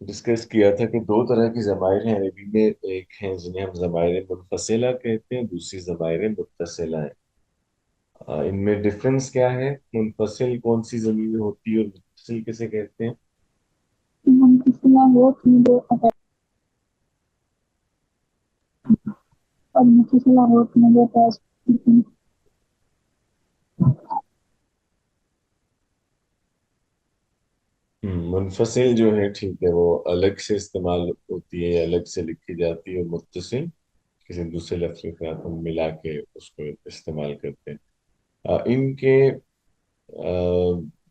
Discuss کیا تھا کہ دو طرح کی ضمائر ہیں عربی میں، ایک ہیں جنہیں ہم ضمائر منفصلہ کہتے ہیں، دوسری ضمائر متصلہ ہیں۔ ان میں ڈفرنس کیا ہے؟ منفصل کون سی ضمیر ہوتی ہے اور متصل کسے کہتے ہیں؟ منفصلہ وہ تھی جو اور متصلہ وہ تھی جو پیش تھی۔ منفصل جو ہے ٹھیک ہے، وہ الگ سے استعمال ہوتی ہے یا الگ سے لکھی جاتی ہے، اور متصل کسی دوسرے لفظ کے ساتھ ہم ملا کے اس کو استعمال کرتے ہیں۔ ان کے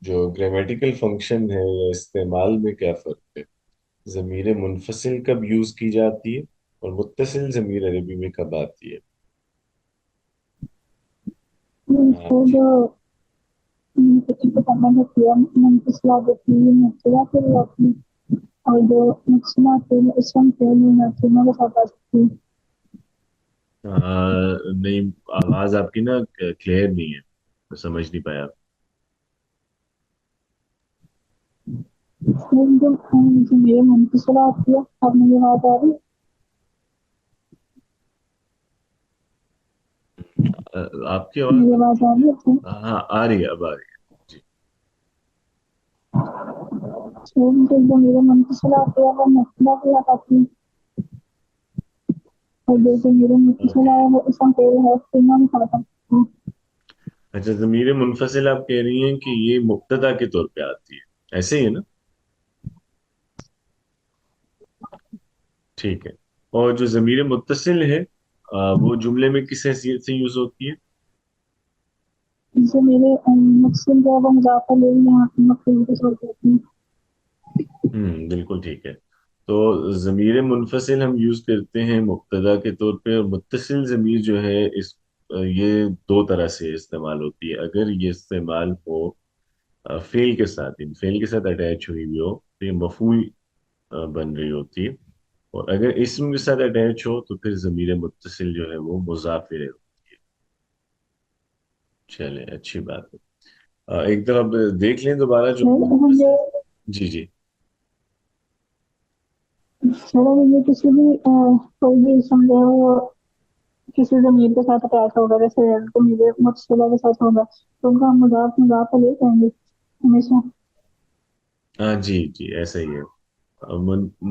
جو گرامیٹیکل فنکشن ہے یا استعمال میں کیا فرق ہے؟ ضمیر منفصل کب یوز کی جاتی ہے اور متصل ضمیر عربی میں کب آتی ہے؟ وہ جی، جو کسی کو کرنا ہوتی ہے منفصلہ جو تھی مبتدا کے لیے آتی، اور جو متصلہ تھی اسم کے لیے تینوں کے ساتھ آ سکتی۔ نہیں، آواز آپ کی نا کلیئر نہیں ہے، میں سمجھ نہیں پایا۔ جو میرے منفصلہ آتی ہے، اب مجھے بات آ رہی آپ کی ہے، آواز؟ میری آواز آ رہی ہے؟ ہاں، آ رہی ہے، اب آ رہی ہے جی۔ جو میرے منفصلہ آتی ہے وہ مبتدا کے ساتھ آتی ہے، اور جو میرے منفصلہ اوکے، ہے وہ اسم کے لیے ہے تینوں کے ساتھ آتی ہے۔ اچھا، ضمیر منفصل آپ کہہ رہی ہیں کہ یہ مبتدا کے طور پہ آتی ہے، ایسے ہی ہے نا؟ ٹھیک ہے۔ اور جو ضمیر متصل ہے وہ جملے میں کس حیثیت سے یوز ہوتی ہے؟ جو میرے مقصد جو ہے وہ مضاف الیہ یہاں پہ مفعول کے طور پہ ہوتی ہے۔ بالکل ٹھیک ہے۔ تو ضمیر منفصل ہم یوز کرتے ہیں مبتدا کے طور پہ، اور متصل ضمیر جو ہے یہ دو طرح سے استعمال ہوتی ہے۔ اگر یہ استعمال ہو فعل کے ساتھ، ان فعل کے ساتھ اٹیچ ہوئی ہوئی ہو تو یہ مفعول بن رہی ہوتی ہے، اور اگر اسم کے ساتھ اٹیچ ہو تو پھر ضمیر متصل جو ہے وہ مضاف الیہ ہوتی ہے۔ چلے، اچھی بات ہے۔ ایک دفعہ آپ دیکھ لیں دوبارہ جو مجھے منفصل۔ جی جی۔ تھوڑا مجھے کسی بھی کوئی بھی اسم جو ہے وہ کسی ضمیر کے ساتھ اٹیچ ہوگا، جیسے تو میرے متصلہ کے ساتھ ہوگا تو ان کا ہم مضاف الیہ کہیں گے ہمیشہ۔ ہاں جی جی، ایسا ہی ہے۔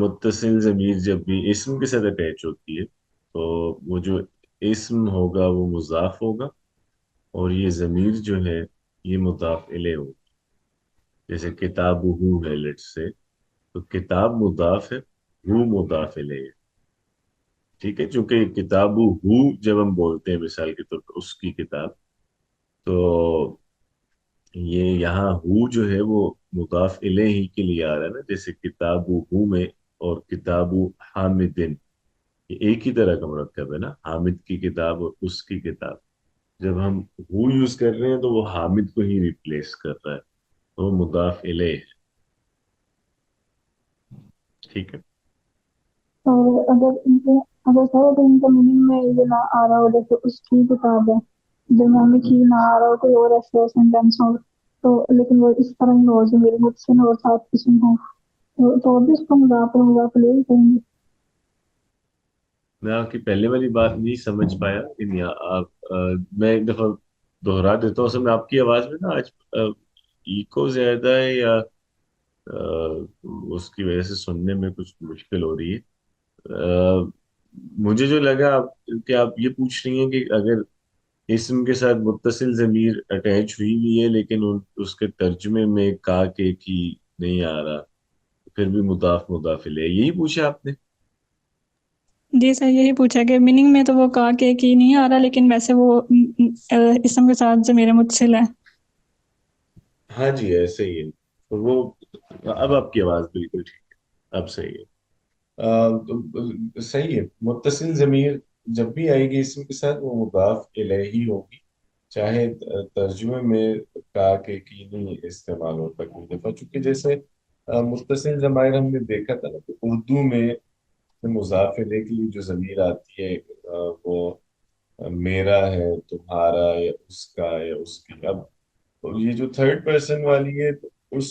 متصل ضمیر جب بھی اسم کے ساتھ اٹیچ ہوتی ہے تو وہ جو اسم ہوگا وہ مضاف ہوگا، اور یہ ضمیر جو ہے یہ مضاف الیہ ہوگا۔ جیسے کتاب ہو ہے، لیٹ سے، تو کتاب مضاف ہے، ہو مضاف الیہ ہے۔ ٹھیک ہے، چونکہ کتاب ہو جب ہم بولتے ہیں مثال کے طور پر اس کی کتاب، تو یہ یہاں ہو جو ہے وہ مضاف الیہ کے لیے آ رہا ہے نا، جیسے کتاب ہو میں اور کتاب حامدن، یہ ایک ہی طرح کا مرکب ہے نا، حامد کی کتاب اور اس کی کتاب۔ جب ہم ہو یوز کر رہے ہیں تو وہ حامد کو ہی ریپلیس کر رہا ہے، تو وہ مضاف الیہ ہے۔ ٹھیک ہے۔ اور اگر سر ان کا میننگ میں یہ نہ آ رہا ہو، جیسے اس کی کتاب ہے، دنیا میں کی نہ آ رہا ہو، کوئی اور ایسے سینٹینس ہو تو، لیکن وہ اس طرح ہی ہو جو میرے متصل اور ساتھ قسم ہو، تو بھی اس کو مضاف الیہ کہیں گے۔ میں آپ کی پہلے والی بات نہیں سمجھ پایا، لیکن میں ایک دفعہ دوہرا دیتا ہوں۔ اصل میں آپ کی آواز میں نا آج ایکو زیادہ ہے، یا اس کی وجہ سے سننے میں کچھ مشکل ہو رہی ہے۔ آ، مجھے جو لگا کہ آپ یہ پوچھ رہی ہیں کہ اگر اسم کے ساتھ متصل ضمیر اٹیچ ہوئی بھی ہے لیکن اس کے ترجمے میں کا کے کی نہیں آ رہا، پھر بھی مضاف الیہ، یہی پوچھا آپ نے؟ جی سر، یہی پوچھا کہ میننگ میں تو وہ کا کے کی نہیں آ رہا، لیکن ویسے وہ اسم کے ساتھ ضمیر متصل ہے۔ ہاں جی، ایسے ہی ہے۔ تو وہ اب آپ کی آواز بالکل ٹھیک ہے، اب صحیح ہے۔ تو صحیح ہے، متصل ضمیر جب بھی آئے گی اسم کے ساتھ وہ مضاف الیہ ہی ہوگی، چاہے ترجمے میں کا کے کی نہیں استعمال ہوتا کوئی دفعہ، چونکہ جیسے متصل ضمائر ہم نے دیکھا تھا نا کہ اردو میں مضاف الیہ کے لیے جو ضمیر آتی ہے وہ میرا ہے، تمہارا، یا اس کا، یا اس کی۔ اب یہ جو تھرڈ پرسن والی ہے تو اس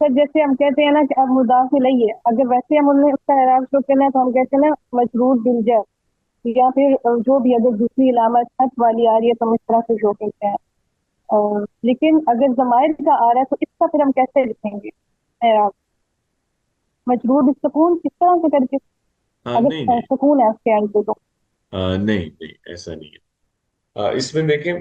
سر جیسے ہم کہتے ہیں نا کہ اب مضاف الیہ ہے، اگر ویسے ہم انہیں اس کا اعراب شو کرنا ہے تو ہم کہتے ہیں نا مجرور بالجر، یا پھر جو بھی اگر دوسری علامت حد والی آ رہی ہے تو ہم اس طرح سے شو کرتے ہیں. لیکن اگر ضمائر کا آ رہا ہے تو اس کا پھر ہم کیسے لکھیں گے اعراب؟ مجرور بالسکون کس طرح سے کر کے، نہیں اگر نہیں، سکون ہے اس کے اینڈ پہ تو. نہیں نہیں، ایسا نہیں ہے. اس میں دیکھیں،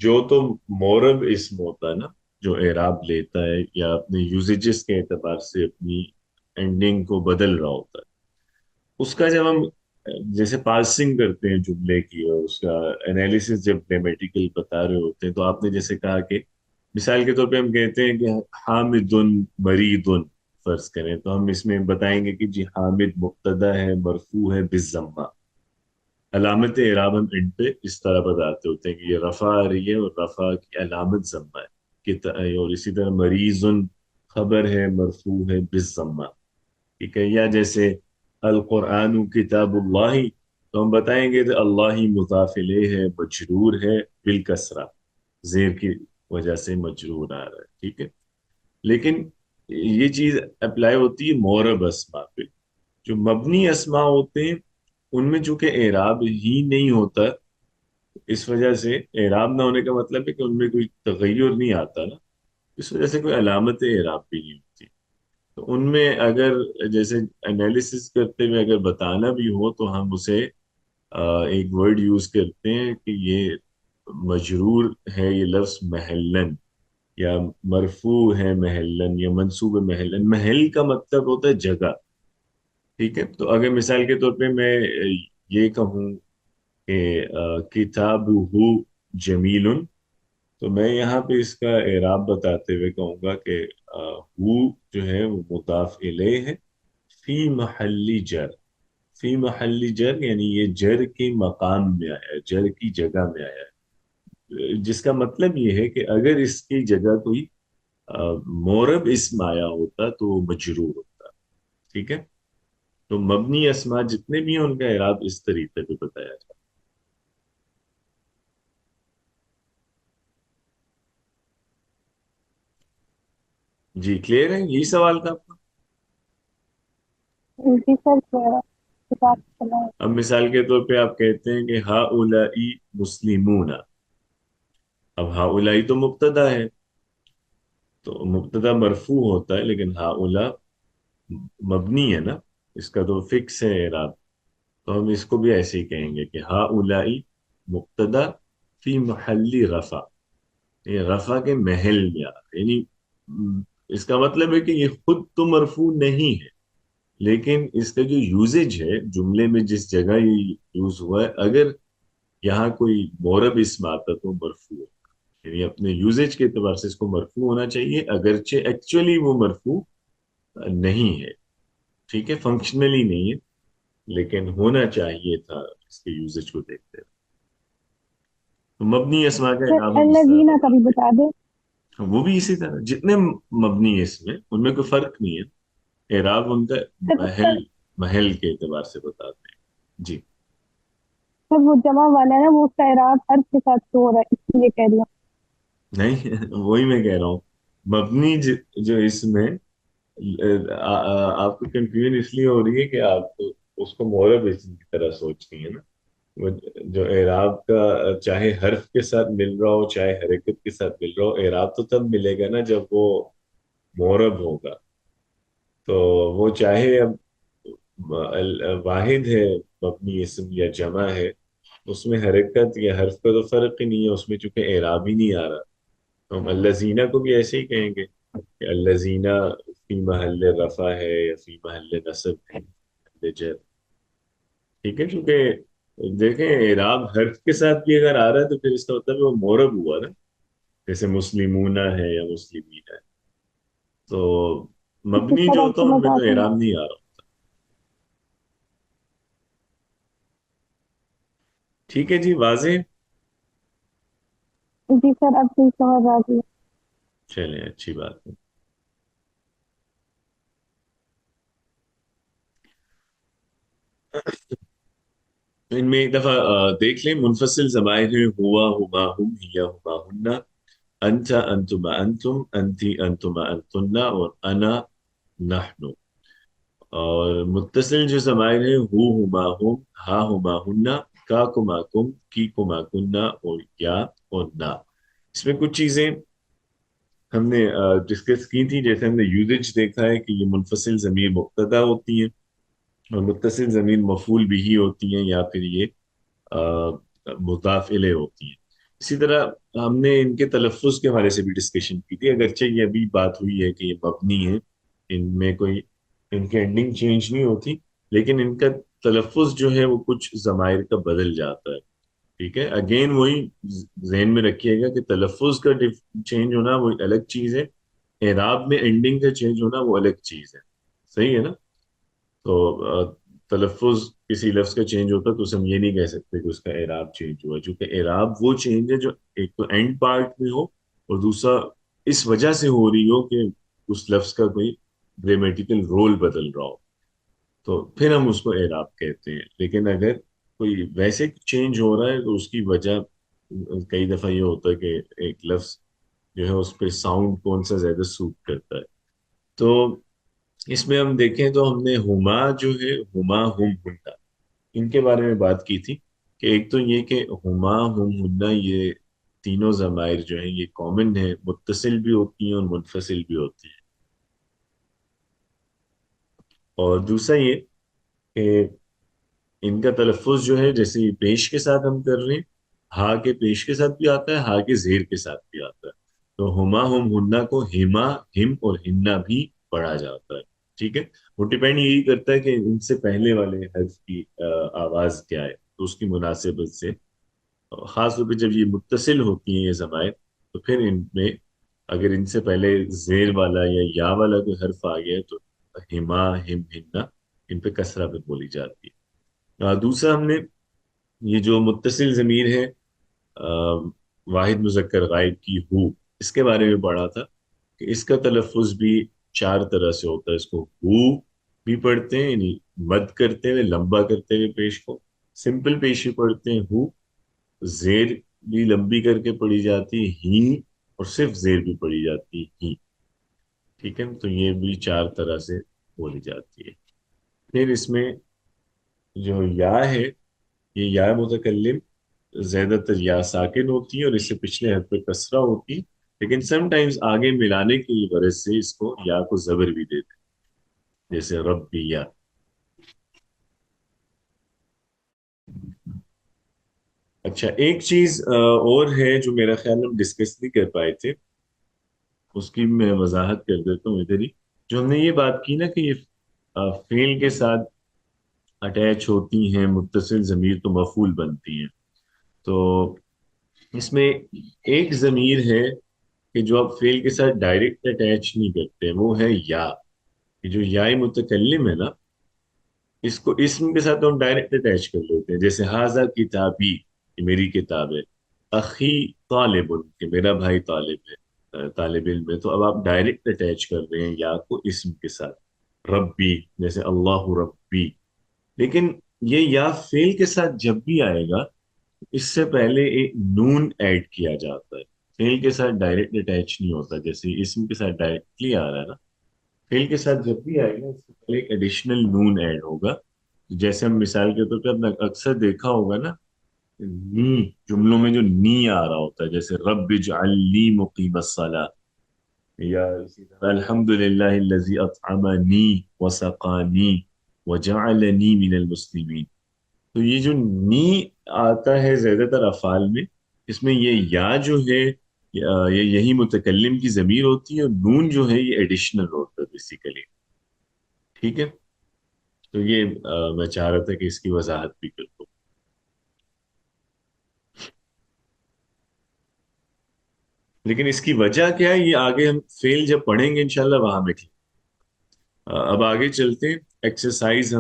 جو تو مورب اسم ہوتا ہے نا، جو اعراب لیتا ہے یا اپنے یوزیجز کے اعتبار سے اپنی اینڈنگ کو بدل رہا ہوتا ہے، اس کا جب ہم جیسے پارسنگ کرتے ہیں جملے کی اور اس کا انالیسس جب گرامیٹیکل بتا رہے ہوتے ہیں، تو آپ نے جیسے کہا کہ مثال کے طور پہ ہم کہتے ہیں کہ حامد مرید، فرض کریں تو ہم اس میں بتائیں گے کہ جی حامد مبتدا ہے، مرفوع ہے بالضمہ. علامت اعراب ہم ان پہ اس طرح بتاتے ہوتے ہیں کہ یہ رفع آ رہی ہے اور رفع کی علامت ضمہ ہے اور اسی طرح مریض خبر ہے، مرفوع ہے بالضمہ. ٹھیک ہے. یا جیسے القرآن کتاب اللہ، تو ہم بتائیں گے کہ اللہ مضاف الیہ ہے، مجرور ہے بالکسرہ، زیر کی وجہ سے مجرور آ رہا ہے. ٹھیک ہے. لیکن یہ چیز اپلائی ہوتی ہے مورب اسما پہ. جو مبنی اسما ہوتے ہیں ان میں چونکہ اعراب ہی نہیں ہوتا، اس وجہ سے اعراب نہ ہونے کا مطلب ہے کہ ان میں کوئی تغیر نہیں آتا نا، اس وجہ سے کوئی علامت اعراب بھی نہیں ہوتی. تو ان میں اگر جیسے انالیسس کرتے ہوئے اگر بتانا بھی ہو تو ہم اسے ایک ورڈ یوز کرتے ہیں کہ یہ مجرور ہے یہ لفظ محلن، یا مرفوع ہے محلن، یا منصوب محلن. محل کا مطلب ہوتا ہے جگہ. ٹھیک ہے. تو اگر مثال کے طور پہ میں یہ کہوں کہ کتاب ہو جمیل، تو میں یہاں پہ اس کا اعراب بتاتے ہوئے کہوں گا کہ ہو جو ہے وہ مضاف الیہ ہے، فی محلی جر. فی محلی جر یعنی یہ جر کے مقام میں آیا ہے، جر کی جگہ میں آیا ہے، جس کا مطلب یہ ہے کہ اگر اس کی جگہ کوئی مورب اسم آیا ہوتا تو وہ مجرور ہوتا. ٹھیک ہے. تو مبنی اسما جتنے بھی ہیں ان کا اعراب اس طریقے پہ بتایا جاتا ہے. جی کلیئر ہے یہی سوال کا آپ کا؟ جی سر کتاب چلائیں. اب مثال کے طور پہ آپ کہتے ہیں کہ ہا اولائی مسلمون. اب ہا اولائی تو مبتدا ہے، تو مبتدا مرفوع ہوتا ہے، لیکن ہا اولا مبنی ہے نا، اس کا تو فکس ہے اعراب. تو ہم اس کو بھی ایسے ہی کہیں گے کہ ہا اولائی مبتدا فی محلی رفع، یہ رفع کے محل میں آ رہا ہے. یعنی اس کا مطلب ہے کہ یہ خود تو مرفوع نہیں ہے، لیکن اس کا جو یوزیج ہے جملے میں جس جگہ یہ یوز ہوا ہے، اگر یہاں کوئی مورب اسم آتا تو مرفوع ہے. یعنی اپنے یوزیج کے اعتبار سے اس کو مرفوع ہونا چاہیے، اگرچہ ایکچولی وہ مرفوع نہیں ہے. ٹھیک ہے. فنکشنلی نہیں ہے، لیکن ہونا چاہیے تھا اس کے یوزیج کو دیکھتے ہوئے. تو مبنی اسما کا سر اعراب ہم اس طرح الذین کا بھی بتاتے بتا دیں. ہیں. وہ بھی اسی طرح جتنے مبنی اسم ہیں ان میں کوئی فرق نہیں ہے، اعراب ان کا سر اس کا محل کے اعتبار سے بتاتے ہیں. جی. سر وہ جمع والا ہے نا، وہ اس کا اعراب حرف کے ساتھ شو ہو رہا ہے، اس لیے کہہ رہی ہوں. نہیں وہی میں کہہ رہا ہوں. مبنی جو اسم ہے، آپ کو کنفیوژن اس لیے ہو رہی ہے کہ آپ اس کو مورب اسم کی طرح سوچ رہی ہیں نا. وہ جو اعراب کا چاہے حرف کے ساتھ مل رہا ہو چاہے حرکت کے ساتھ مل رہا ہو، اعراب تو تب ملے گا نا جب وہ مورب ہوگا. تو وہ چاہے اب واحد ہے مبنی اسم یا جمع ہے، اس میں حرکت یا حرف کا تو فرق ہی نہیں ہے، اس میں چونکہ اعراب ہی نہیں آ رہا. تو ہم الزینہ کو بھی ایسے ہی کہیں گے کہ الزینہ فی محل رفع ہے یا فی محل نصب ہے، محل جر. ٹھیک ہے. کیونکہ دیکھیں اعراب حرف کے ساتھ بھی اگر آ رہا ہے تو پھر اس کا مطلب وہ مورب ہوا نا، جیسے مسلمون ہے یا مسلمین ہے. تو جی مبنی سر جو اب ہوتا ہے ان سمجھ میں تو آتی ہے. اعراب نہیں آ رہا. ٹھیک ہے جی. واضح. جی سر اب صحیح سمجھ آتی ہے. چلیں اچھی بات ہے. ان میں ایک دفعہ دیکھ لیں منفصل ضمائر ہیں، ہوا، ہما، ہم، ہیا، ہما، ہننا. انتا انتما انتم انتی انتما انتنا اور انا نحنو. اور متصل جو ضمائر ہیں ہما ہم، ہا ہما ہننا، کا کما کم، کی کما کننا اور یا اور نا. اس میں کچھ چیزیں ہم نے ڈسکس کی تھی. جیسے ہم نے یوزج دیکھا ہے کہ یہ منفصل ضمیر مبتدا ہوتی ہیں اور متصل ضمیر مفعول بھی ہوتی ہیں یا پھر یہ مضاف الیہ ہوتی ہیں. اسی طرح ہم نے ان کے تلفظ کے حوالے سے بھی ڈسکشن کی تھی. اگرچہ یہ ابھی بات ہوئی ہے کہ یہ مبنی ہے، ان میں کوئی ان کی اینڈنگ چینج نہیں ہوتی، لیکن ان کا تلفظ جو ہے وہ کچھ ضمائر کا بدل جاتا ہے. ٹھیک ہے، اگین وہی ذہن میں رکھیے گا کہ تلفظ کا چینج ہونا وہ الگ چیز ہے، اعراب میں اینڈنگ کا چینج ہونا وہ الگ چیز ہے. صحیح ہے نا؟ تو تلفظ کسی لفظ کا چینج ہوتا تو اسے ہم یہ نہیں کہہ سکتے کہ اس کا اعراب چینج ہوا، چونکہ اعراب وہ چینج ہے جو ایک تو اینڈ پارٹ میں ہو اور دوسرا اس وجہ سے ہو رہی ہو کہ اس لفظ کا کوئی گرامیٹیکل رول بدل رہا ہو، تو پھر ہم اس کو اعراب کہتے ہیں. لیکن اگر کوئی ویسے چینج ہو رہا ہے تو اس کی وجہ کئی دفعہ یہ ہوتا ہے کہ ایک لفظ جو ہے اس پہ ساؤنڈ کون سا زیادہ سوٹ کرتا ہے. تو اس میں ہم دیکھیں تو ہم نے ہما جو ہے ہما ہم ہننا ان کے بارے میں بات کی تھی کہ ایک تو یہ کہ ہما ہم ہننا یہ تینوں ضمائر جو ہیں یہ کامن ہے، متصل بھی ہوتی ہیں اور منفصل بھی ہوتی ہیں. اور دوسرا یہ کہ ان کا تلفظ جو ہے جیسے یہ پیش کے ساتھ ہم کر رہے ہیں، ہا کے پیش کے ساتھ بھی آتا ہے، ہا کے زیر کے ساتھ بھی آتا ہے. تو ہما ہم ہننا کو ہما ہم اور ہننا بھی پڑھا جاتا ہے. ٹھیک ہے، وہ ڈپینڈ یہی کرتا ہے کہ ان سے پہلے والے حرف کی آواز کیا ہے تو اس کی مناسبت سے. خاص طور پہ جب یہ متصل ہوتی ہیں یہ ضمائر تو پھر ان میں اگر ان سے پہلے زیر والا یا والا کوئی حرف آ گیا ہے تو ہما ہم ہننا ان پہ کسرہ پہ بولی جاتی ہے. دوسرا ہم نے یہ جو متصل ضمیر ہے واحد مذکر غائب کی ہو، اس کے بارے میں پڑھا تھا کہ اس کا تلفظ بھی چار طرح سے ہوتا ہے. اس کو ہو بھی پڑھتے ہیں یعنی مد کرتے ہوئے لمبا کرتے ہوئے پیش کو، سمپل پیش بھی پڑھتے ہیں ہو، زیر بھی لمبی کر کے پڑھی جاتی ہے ہی، اور صرف زیر بھی پڑھی جاتی ہے ہی. ٹھیک ہے، تو یہ بھی چار طرح سے بولی جاتی ہے. پھر اس میں جو یا ہے یہ یا متکلم زیادہ تر یا ساکن ہوتی ہے اور اس سے پچھلے حرف پہ کسرہ ہوتی ہے، لیکن سم ٹائمز آگے ملانے کی غرض سے اس کو یا کو زبر بھی دیتے ہیں، جیسے ربی یا. اچھا، ایک چیز اور ہے جو میرا خیال ہم ڈسکس نہیں کر پائے تھے، اس کی میں وضاحت کر دیتا ہوں ادھر ہی. جو ہم نے یہ بات کی نا کہ یہ فعل کے ساتھ اٹیچ ہوتی ہیں متصل ضمیر تو مفعول بنتی ہیں. تو اس میں ایک ضمیر ہے کہ جو آپ فعل کے ساتھ ڈائریکٹ اٹیچ نہیں کرتے، وہ ہے یا. یہ جو یا متکلم ہے نا اس کو اسم کے ساتھ ہم ڈائریکٹ اٹیچ کر لیتے ہیں، جیسے ہاذا کتابی یہ میری کتاب ہے، اخی طالب کہ میرا بھائی طالب ہے، طالب علم ہے. تو اب آپ ڈائریکٹ اٹیچ کر رہے ہیں یا کو اسم کے ساتھ. ربی جیسے اللہ ربی. لیکن یہ یا فعل کے ساتھ جب بھی آئے گا اس سے پہلے ایک نون ایڈ کیا جاتا ہے. فعل کے ساتھ ڈائریکٹ اٹیچ نہیں ہوتا، جیسے اسم کے ساتھ ڈائریکٹلی آ رہا ہے نا، فعل کے ساتھ جب بھی آئے گا اس سے پہلے ایک ایڈیشنل نون ایڈ ہوگا. جیسے ہم مثال کے طور پہ آپ نے اکثر دیکھا ہوگا نا، نی جملوں میں جو نی آ رہا ہوتا ہے، جیسے رب اجعلنی مقیم الصلاۃ، یا اسی طرح الحمد للہ الذی اطعمنی وسقانی وجعلنی من المسلمین. تو یہ جو نی آتا ہے زیادہ تر افعال میں، اس میں یہ یا جو ہے یہ یہی متکلم کی ضمیر ہوتی ہے اور نون جو ہے یہ ایڈیشنل ہوتا ہے بیسیکلی. ٹھیک ہے، تو یہ میں چاہ رہا تھا کہ اس کی وضاحت بھی کر دوں. لیکن اس کی وجہ کیا ہے یہ آگے ہم فیل جب پڑھیں گے انشاءاللہ وہاں میں ٹھیک. اب آگے چلتے ہیں. ایکسرسائز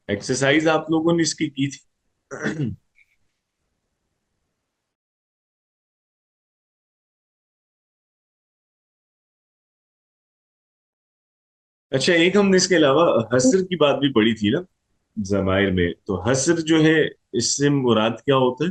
ایکسرسائز آپ لوگوں نے اس کی تھی. اچھا، ایک ہم نے اس کے علاوہ حسر کی بات بھی پڑھی تھی نا ضمائر میں. تو حسر جو ہے اس سے مراد کیا ہوتا ہے؟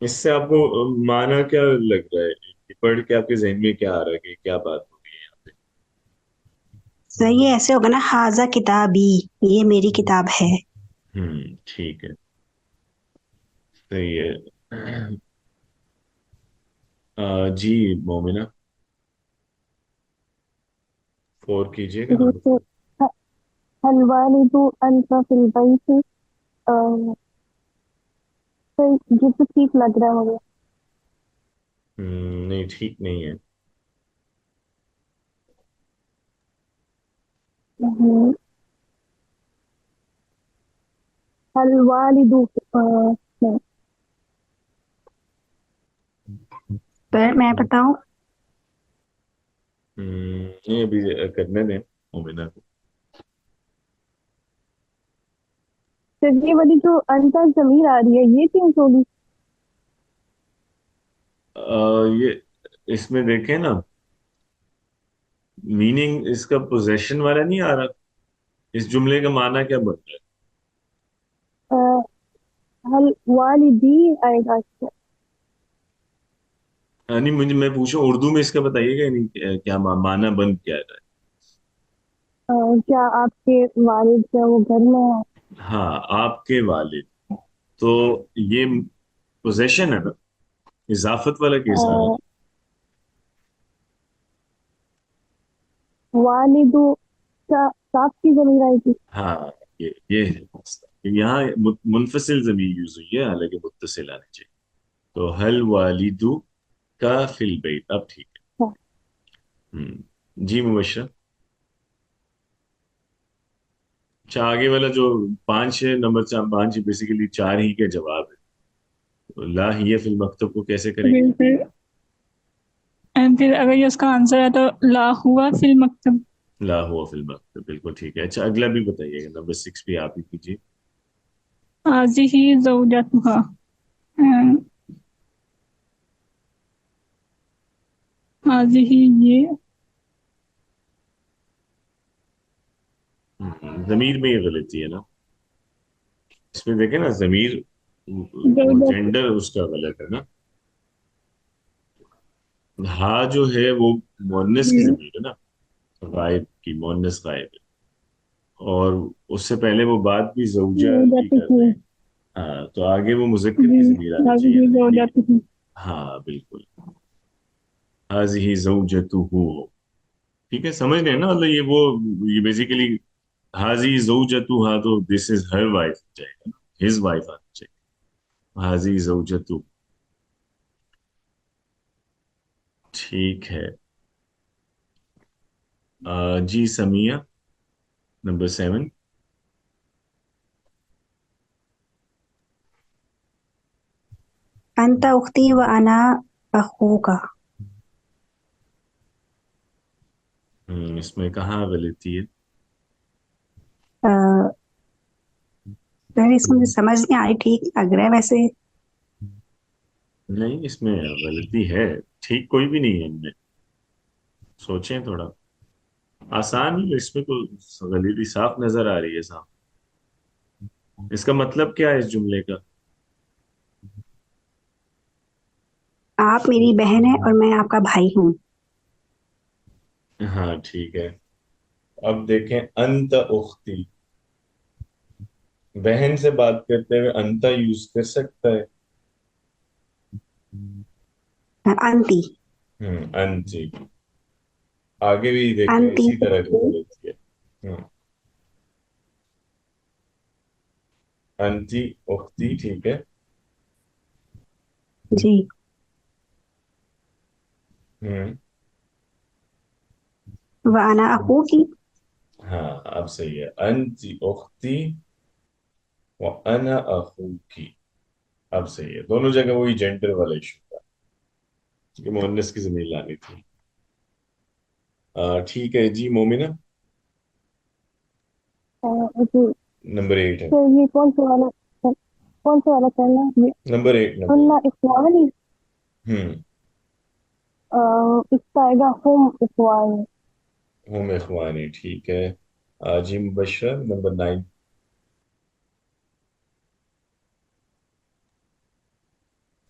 اس سے آپ کو معنی کیا لگ رہا ہے؟ یہ پڑھ کے آپ کے ذہن میں کیا آ رہا ہے کہ کیا بات ہو رہی ہے یہاں پہ؟ صحیح ہے، ایسے ہوگا نا، حاضہ کتابی، یہ میری کتاب ہے۔ ٹھیک ہے، صحیح ہے۔ جی مومنہ، 4 کیجیے گا نمبر 4۔ جیسے الوالد انت فی البیت، یہ تو ٹھیک لگ رہا ہے مجھے۔ نہیں ٹھیک نہیں ہے۔ ہم، الوالد نہیں، پر میں بتاؤں، نہیں ابھی کرنے دیں مومنہ کو۔ تو یہ والی جو انت ضمیر آ رہی ہے یہ چینج ہوگی؟ یہ اس میں دیکھیں نا، میننگ اس کا پوزیشن والا نہیں آ رہا۔ اس جملے کا معنی کیا بن رہا الوالدی آئے گا اس سے۔ ہے؟ نہیں مجھے، میں پوچھوں اردو میں اس کا بتائیے گا، نہیں کیا معنی بن کیا رہا کیا آپ کے والد جو ہے وہ گھر میں ہے؟ ہے؟ ہاں، آپ کے والد، تو یہ پوزیشن ہے نا، اضافت والا کیس آ رہا ہے؟ والد کا صاف کی ضمیر آئی تھی۔ ہاں، یہ ہے مسئلہ۔ یہاں منفصل ضمیر یوز ہوئی ہے، حالانکہ متصل آنی چاہیے۔ تو حل والدو کا فی البیت، اب ٹھیک ہاں، ہے۔ جی مبشر، اچھا آگے والا جو 5 ہے، نمبر 5 بیسیکلی 4 ہی کے جواب ہے۔ تو لا ہی فی المکتب کو کیسے کریں گے؟ پھر اگر یہ اس کا آنسر ہے تو لا ہوا فی المکتب۔ لا ہوا فی المکتب، بالکل ٹھیک ہے۔ اچھا اگلا بھی بتائیے گا، نمبر 6 بھی آپ ہی کیجیے۔ هذه زوجتها، هذه یہ ضمیر میں یہ غلطی ہے نا، اس میں دیکھیں نا ضمیر، وہ زوجت، جینڈر اس کا غلط ہے نا۔ ہاں جو ہے وہ مؤنث کی ضمیر ہے نا، غائب کی، مؤنث غائب ہے، اور اس سے پہلے وہ بات بھی زوجہ کی کر رہے زوجته، ہیں۔ ہاں تو آگے وہ مذکر کی ضمیر آنی چاہیے هذه نا، یعنی کہ زوجته۔ ہاں بالکل، هذه زوجته، ٹھیک ہے، سمجھ رہے ہیں نا، مطلب یہ بیسیکلی حاضی زوجتها، تو دس از ہر وائف جائے گا نا، ہز وائف آنا چاہیے، حاضی زوجتو۔ ٹھیک ہے۔ جی سمیہ، نمبر 7۔ انت اختی و انا اخوکا۔ اس میں کہاں غلطی ہے؟ پہلے اس مجھے سمجھ نہیں آئی، ٹھیک لگ رہا ہے ویسے۔ نہیں اس میں غلطی ہے، ٹھیک کوئی بھی نہیں ہے ان میں، سوچیں تھوڑا، آسان ہی اس میں کوئی غلطی صاف نظر آ رہی ہے صاحب۔ اس کا مطلب کیا ہے اس جملے کا؟ آپ میری بہن ہے اور میں آپ کا بھائی ہوں۔ ہاں ٹھیک ہے۔ اب دیکھیں، انت اختی، بہن سے بات کرتے ہوئے انتا یوز کر سکتا ہے؟ انتی، انتی، آگے بھی دیکھیں انتی، اسی طرح کی غلطی ہے۔ انتی اختی، ٹھیک ہے۔ جی، ہوں و انا اخوکی۔ ہاں اب صحیح ہے، انتی اختی وانا اخوکی، اب صحیح ہے، دونوں جگہ وہی جینڈر والا ایشو تھا، کیونکہ مؤنث کی ضمیر لانی تھی۔ ٹھیک ہے جی مومنہ، جی، نمبر 8 ہے۔ تو یہ کون سا والا کرنا ہے؟ یہ نمبر 8، نمبر 8۔ سننا اخوانی، ہوں اس کا آئے گا ہم اخوانی۔ ہم اخوانی، ٹھیک ہے۔ جی مبشر، نمبر 9۔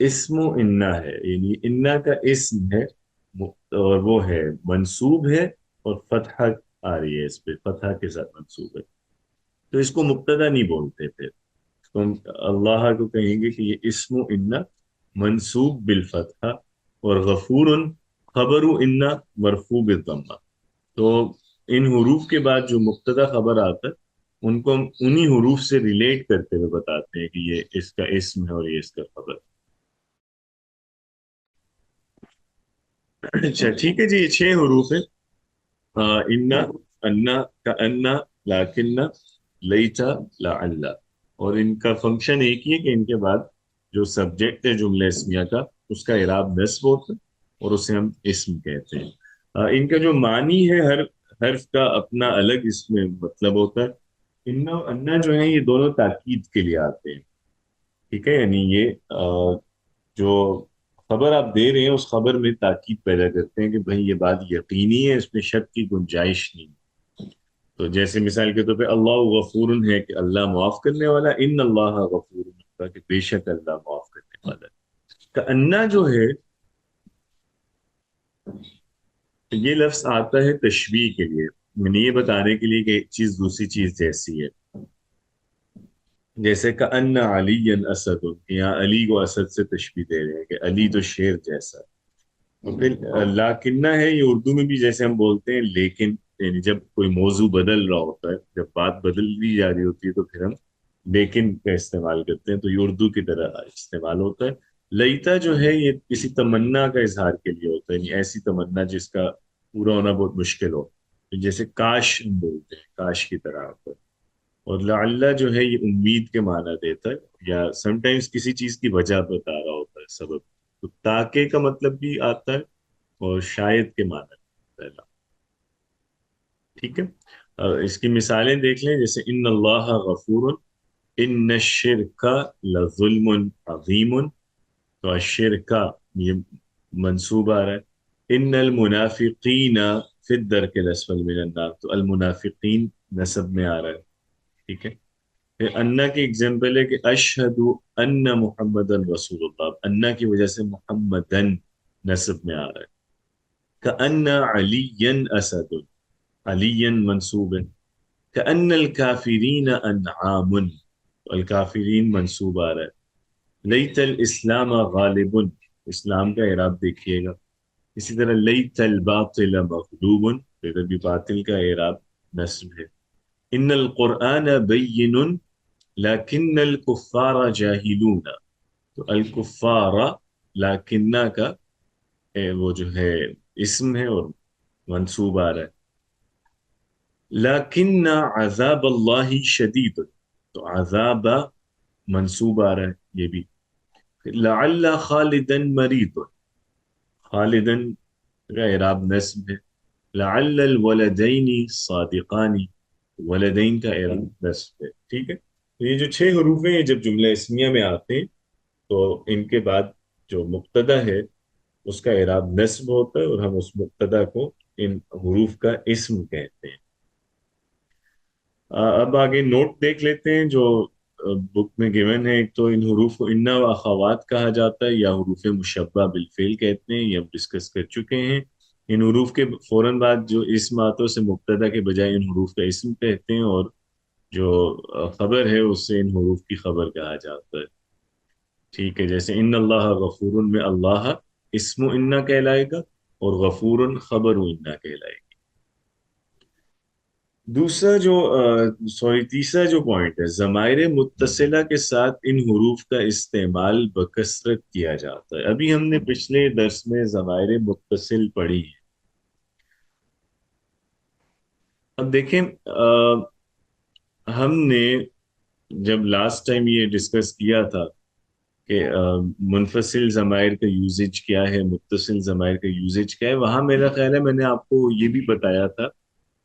اسم انا ہے، یعنی انا کا اسم ہے، اور وہ ہے منصوب ہے، اور فتحہ آ رہی ہے، اس پہ فتحہ کے ساتھ منصوب ہے، تو اس کو مبتدا نہیں بولتے پھر، تو ہم اللہ کو کہیں گے کہ یہ اسم انا منصوب بالفتحہ، اور غفور خبر انا مرفوع بالضمہ، تو ان حروف کے بعد جو مبتدا خبر آتا ہے ان کو ہم انہی حروف سے ریلیٹ کرتے ہوئے بتاتے ہیں کہ یہ اس کا اسم ہے اور یہ اس کا خبر ہے۔ اچھا ٹھیک ہے جی، یہ 6 حروف ہیں، انا، انا، کانا، لاکنہ، لیتا، لعل، اور ان کا فنکشن ایک ہی ہے کہ ان کے بعد جو سبجیکٹ ہے جملہ اسمیہ کا اس کا اعراب نصب ہوتا ہے اور اسے ہم اسم کہتے ہیں۔ ان کا جو معنی ہے، ہر حرف کا اپنا الگ اس میں مطلب ہوتا ہے۔ انا اور انا جو ہیں یہ دونوں تاکید کے لیے آتے ہیں، ٹھیک ہے، یعنی یہ جو خبر آپ دے رہے ہیں اس خبر میں تاکید پیدا کرتے ہیں کہ بھائی یہ بات یقینی ہے، اس میں شک کی گنجائش نہیں۔ تو جیسے مثال کے طور پہ اللہ غفور ہے کہ اللہ معاف کرنے والا، ان اللہ غفور کہ بے شک اللہ معاف کرنے والا ہے۔ کہ انا جو ہے یہ لفظ آتا ہے تشبیہ کے لیے، یعنی یہ بتانے کے لیے کہ ایک چیز دوسری چیز جیسی ہے، جیسے کہ ان علی اسد، یہاں علی کو اسد سے تشبیہ دے رہے ہیں کہ علی تو شیر جیسا ہے۔ اور پھر لاکنہ ہے، یہ اردو میں بھی جیسے ہم بولتے ہیں لیکن، یعنی جب کوئی موضوع بدل رہا ہوتا ہے، جب بات بدل دی جا رہی ہوتی ہے تو پھر ہم لیکن کا استعمال کرتے ہیں، تو یہ اردو کی طرح استعمال ہوتا ہے۔ لیتا جو ہے یہ کسی تمنا کا اظہار کے لیے ہوتا ہے، یعنی ایسی تمنا جس کا پورا ہونا بہت مشکل ہو، جیسے کاش ہم بولتے ہیں، کاش کی طرح ہوتا ہے۔ اور لعل جو ہے یہ امید کے معنی دیتا ہے، یا سم ٹائمز کسی چیز کی وجہ بتا رہا ہوتا ہے، سبب، تو تاکہ کا مطلب بھی آتا ہے، اور شاید کے معنی پہلا، ٹھیک ہے۔ اس کی مثالیں دیکھ لیں، جیسے ان اللہ غفور، ان الشرک لظلم عظیم، تو الشرک یہ منصوب آ رہا ہے، ان المنافقین فی الدرک الاسفل من النار، تو المنافقین نصب میں آ رہا ہے، ٹھیک ہے۔ پھر انا کی ایگزامپل ہے کہ اشہد ان محمد رسول اللہ، انا کی وجہ سے محمدن نصب میں آ رہا ہے۔ کأن علی اسد، علی منصوب ہے۔ کأن الکافرین انعام، الکافرین منصوب آ رہا ہے۔ لیت الاسلام غالب، اسلام کا اعراب دیکھیے گا۔ اسی طرح لیت الباطل مغلوب، ادھر بھی باطل کا اعراب نصب ہے۔ ان القرآن بین لیکن الکفار جاہلون، تو الکفار لیکنہ کا وہ جو ہے اسم ہے اور منصوب آ رہا ہے۔ لیکن عذاب اللہ شدید، تو عذاب منصوب آ رہا ہے یہ بھی۔ لعل خالدن مرید، خالدن کا اعراب نصب ہے۔ لعل الولدین صادقان، ولدین کا اعراب نصب ہے، ٹھیک ہے۔ تو یہ جو 6 حروف ہیں، یہ جب جملہ اسمیہ میں آتے ہیں تو ان کے بعد جو مبتدا ہے اس کا اعراب نصب ہوتا ہے، اور ہم اس مبتدا کو ان حروف کا اسم کہتے ہیں۔ اب آگے نوٹ دیکھ لیتے ہیں جو بک میں گیون ہے۔ ایک تو ان حروف کو انا و اخوات کہا جاتا ہے، یا حروف مشبہ بالفعل کہتے ہیں، یہ ہم ڈسکس کر چکے ہیں۔ ان حروف کے فوراً بعد جو اسم آتا ہے اسے مبتدا کے بجائے ان حروف کا اسم کہتے ہیں، اور جو خبر ہے اس سے ان حروف کی خبر کہا جاتا ہے، ٹھیک ہے۔ جیسے ان اللہ غفور میں اللہ اسم انا کہلائے گا، اور غفور خبر انا کہلائے گا۔ دوسرا جو تیسرا جو پوائنٹ ہے، ضمائر متصلہ کے ساتھ ان حروف کا استعمال بکثرت کیا جاتا ہے۔ ابھی ہم نے پچھلے درس میں ضمائر متصل پڑھی ہیں۔ اب دیکھیں ہم نے جب لاسٹ ٹائم یہ ڈسکس کیا تھا کہ منفصل ضمائر کا یوزیج کیا ہے، متصل ضمائر کا یوزیج کیا ہے، وہاں میرا خیال ہے میں نے آپ کو یہ بھی بتایا تھا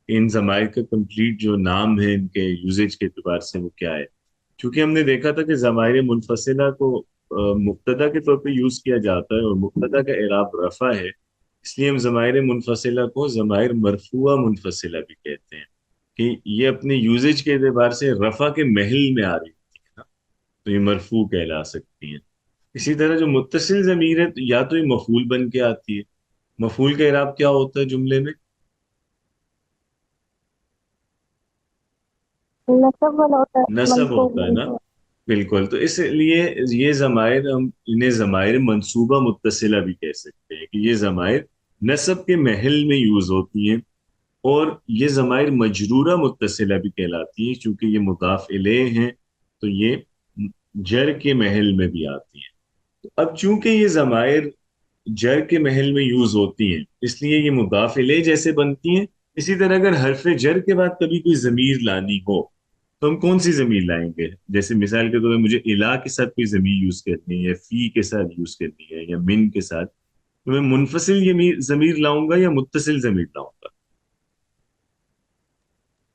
کہ ان ضمائر کا کمپلیٹ جو نام ہے ان کے یوزیج کے اعتبار سے وہ کیا ہے، کیونکہ ہم نے دیکھا تھا کہ ضمائر منفصلہ کو مبتدا کے طور پہ یوز کیا جاتا ہے، اور مبتدا کا اعراب رفع ہے، اس لیے ہم ضمائر منفصلہ کو ضمائر مرفوعہ منفصلہ بھی کہتے ہیں، کہ یہ اپنے یوزیج کے اعتبار سے رفع کے محل میں آ رہی ہوتی ہے نا، تو یہ مرفوع کہلا سکتی ہیں۔ اسی طرح جو متصل ضمیر ہے تو یا تو یہ مفعول بن کے آتی ہے. مفعول کا اعراب کیا ہوتا ہے جملے میں؟ نصب والا ہوتا ہے، نصب منصوب ہوتا ہے نا. منصوب۔ بالکل. تو اس لیے یہ ضمائر ہم انہیں ضمائر منصوبہ متصلہ بھی کہہ سکتے ہیں کہ یہ ضمائر نصب کے محل میں یوز ہوتی ہیں. اور یہ ضمائر مجرورہ متصلہ بھی کہلاتی ہیں چونکہ یہ مضاف الیہ ہیں تو یہ جر کے محل میں بھی آتی ہیں. تو اب چونکہ یہ ضمائر جر کے محل میں یوز ہوتی ہیں اس لیے یہ مضاف الیہ جیسے بنتی ہیں. اسی طرح اگر حرف جر کے بعد کبھی کوئی ضمیر لانی ہو تو ہم کون سی ضمیر لائیں گے؟ جیسے مثال کے طور پر مجھے الا کے ساتھ کوئی ضمیر یوز کرنی ہے یا فی کے ساتھ یوز کرنی ہے یا من کے ساتھ، تو میں منفصل ضمیر لاؤں گا یا متصل ضمیر لاؤں گا؟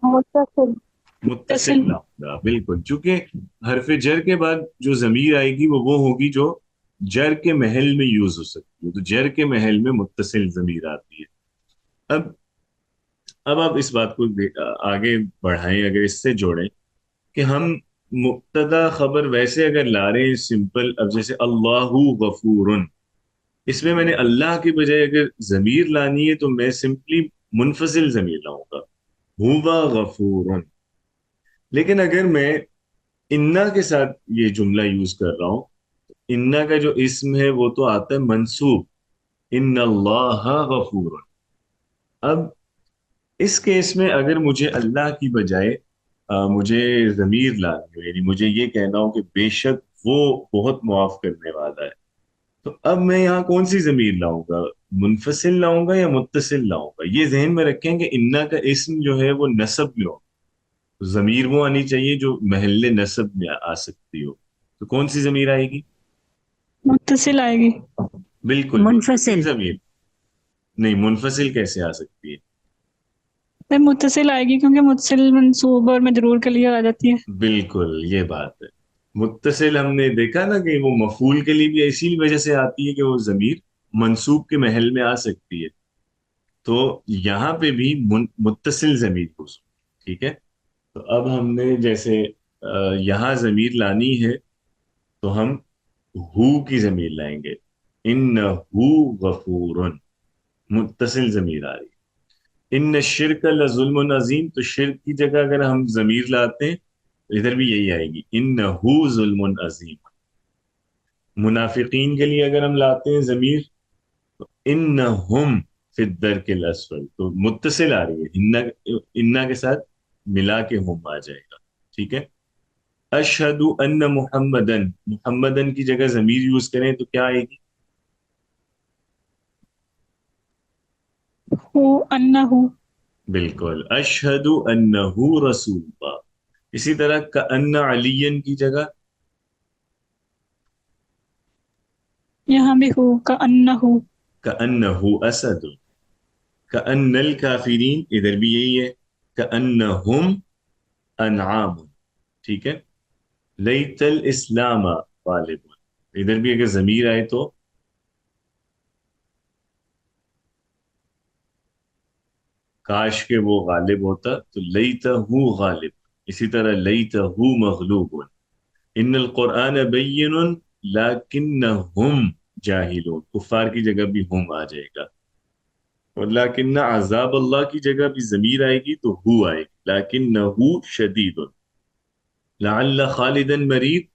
متصل۔ متصل لاؤں گا. بالکل. چونکہ حرف جر کے بعد جو ضمیر آئے گی وہ ہوگی جو جر کے محل میں یوز ہو سکتی ہے. تو جر کے محل میں متصل ضمیر آتی ہے. اب آپ اس بات کو آگے بڑھائیں، اگر اس سے جوڑیں کہ ہم مبتدا خبر ویسے اگر لا رہے ہیں سمپل، اب جیسے اللہ غفور، اس میں نے اللہ کی بجائے اگر ضمیر لانی ہے تو میں سمپلی منفصل ضمیر لاؤں گا، ہوا غفور. لیکن اگر میں انا کے ساتھ یہ جملہ یوز کر رہا ہوں، انا کا جو اسم ہے وہ تو آتا ہے منصوب، ان اللہ غفور. اب اس کیس میں اگر مجھے اللہ کی بجائے مجھے ضمیر لانی ہو، یعنی مجھے یہ کہنا ہو کہ بے شک وہ بہت معاف کرنے والا ہے، تو اب میں یہاں کون سی ضمیر لاؤں گا؟ منفصل لاؤں گا یا متصل لاؤں گا؟ یہ ذہن میں رکھیں کہ انا کا اسم جو ہے وہ نصب میں ہو، ضمیر وہ آنی چاہیے جو محل نصب میں آ سکتی ہو. تو کون سی ضمیر آئے گی؟ متصل آئے گی. بالکل منفصل۔ ضمیر. نہیں، منفصل کیسے آ سکتی ہے؟ متصل آئے گی کیونکہ متصل منصوب اور مجرور کے لیے آ جاتی ہے. بالکل یہ بات ہے. متصل ہم نے دیکھا نا کہ وہ مفعول کے لیے بھی اسی وجہ سے آتی ہے کہ وہ ضمیر منصوب کے محل میں آ سکتی ہے. تو یہاں پہ بھی متصل ضمیر کو. ٹھیک ہے. تو اب ہم نے جیسے یہاں ضمیر لانی ہے تو ہم ہو کی ضمیر لائیں گے، انہو غفور، متصل ضمیر آ رہی. ان الشرک لظلم عظیم، تو شرک کی جگہ اگر ہم ضمیر لاتے ہیں تو ادھر بھی یہی آئے گی، انہو ظلم عظیم. منافقین کے لیے اگر ہم لاتے ہیں ضمیر تو انہم فی الدرک الاسفل، تو متصل آ رہی ہے، انہ کے ساتھ ملا کے ہم آ جائے گا. ٹھیک ہے. اشہد ان محمدن، محمدن کی جگہ ضمیر یوز کریں تو کیا آئے گی؟ ہو انہو. بالکل. اشہد انہو رسول اللہ. اسی طرح کأن علین کی جگہ یہاں بھی ہو کا انہو. کأنہو اسد. کأن الکافرین، ادھر بھی یہی ہے، کأنہم انعام. ٹھیک ہے. لیت الاسلام غالب، ادھر بھی اگر ضمیر آئے تو کاش کہ وہ غالب ہوتا تو لیتہو غالب. اسی طرح لیتہو مغلوب. ان القرآن بین لیکنہم جاہلون، کفار کی جگہ بھی ہم آ جائے گا. اور لیکن عذاب اللہ کی جگہ بھی ضمیر آئے گی تو ہو آئے گی، لیکنہو شدید. لعل خالدا مرید،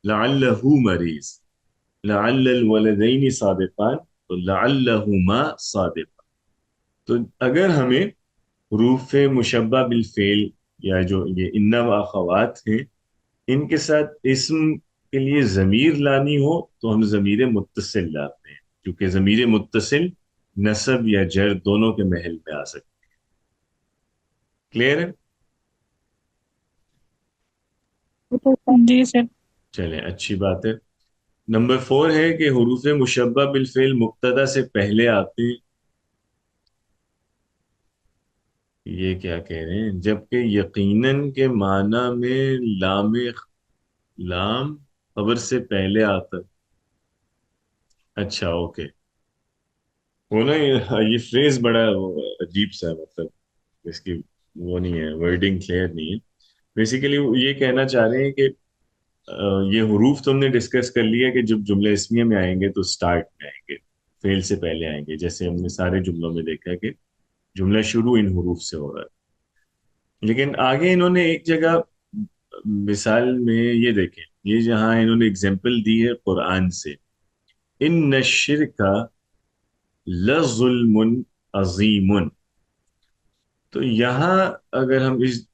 لعلہ مریض. لعل الولدین صادقان، تو لعلہما صادقان. تو اگر ہمیں حروف مشبہ بالفعل یا جو یہ ان و اخوات ہیں ان کے ساتھ اسم کے لیے ضمیر لانی ہو تو ہم ضمیر متصل لاتے ہیں، کیونکہ ضمیر متصل نصب یا جر دونوں کے محل میں آ سکتے ہیں. کلیئر ہے؟ جی سر. چلیں اچھی بات ہے. نمبر 4 ہے کہ حروف مشبہ بالفعل مبتدا سے پہلے آتے ہیں. یہ کیا کہہ رہے ہیں؟ جبکہ یقیناً کے معنی میں لام خبر سے پہلے آتا. اچھا اوکے. وہ نا یہ فریز بڑا عجیب سا ہے، مطلب اس کی وہ نہیں ہے، ورڈنگ کلیئر نہیں ہے. بیسیکلی یہ کہنا چاہ رہے ہیں کہ یہ حروف تو ہم نے ڈسکس کر لیا کہ جب جملہ اسمیہ میں آئیں گے تو سٹارٹ میں آئیں گے، فعل سے پہلے آئیں گے، جیسے ہم نے سارے جملوں میں دیکھا کہ جملہ شروع ان حروف سے ہو رہا ہے۔ لیکن آگے انہوں نے ایک جگہ مثال میں یہ دیکھیں، یہ جہاں انہوں نے اگزامپل دی ہے قرآن سے، ان الشرک لظلم عظیم، تو یہاں اگر ہم اس